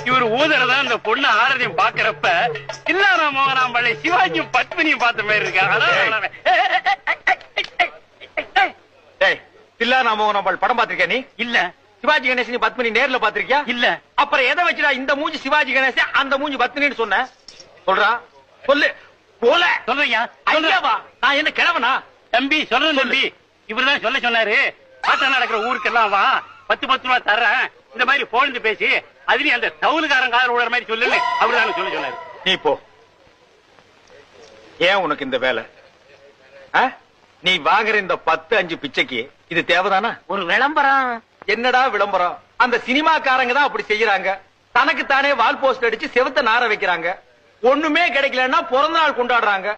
இவர் ஊதறதா இந்த பொண்ணு ஆரதியும் பாக்குறப்ப தில்லானா மோகனாம்பள்ளி சிவாஜியும் பத்மினியும் பார்த்த மாதிரி இருக்கா. தில்லானா மோகனாம்பள் படம் பாத்திருக்கியா நீ? இல்ல. சிவாஜி கணேசன் பத்மினி நேர்ல பாத்திருக்கியா? இல்ல. அப்புறம் எதை வச்சுடா இந்த மூஞ்சி சிவாஜி கணேசன் அந்த மூஞ்சி பத்மினின்னு சொன்ன? சொல்றா சொல்லு. போல சொல்றீங்க. ஐயாவா நான் என்ன கிழவனா? தம்பி சொல்றேன் தம்பி, இவருதான் சொல்ல சொன்னாரு. ஆட்டம் நடக்கிற ஊருக்கெல்லாம் வா, 10 ரூபா தர்றேன், இந்த மாதிரி போலந்து பேசி அதுலயும் அந்த தவுலுக்காரன் காதல் விடுற மாதிரி சொல்லு, அவருதான் சொல்ல சொன்னாரு. நீ போ. ஏன் உனக்கு இந்த வேலை? நீ வாங்குற இந்த 10-5 பிச்சைக்கு இது தேவைதானா? ஒரு விளம்பரம். என்னடா விளம்பரம்? அந்த சினிமாக்காரங்க தான் அப்படி செய்யறாங்க. தனக்கு தானே வால் போஸ்ட் அடிச்சு செவுத்த நார வைக்கிறாங்க. ஒண்ணுமே கிடைக்கலன்னா பிறந்த நாள் கொண்டாடுறாங்க.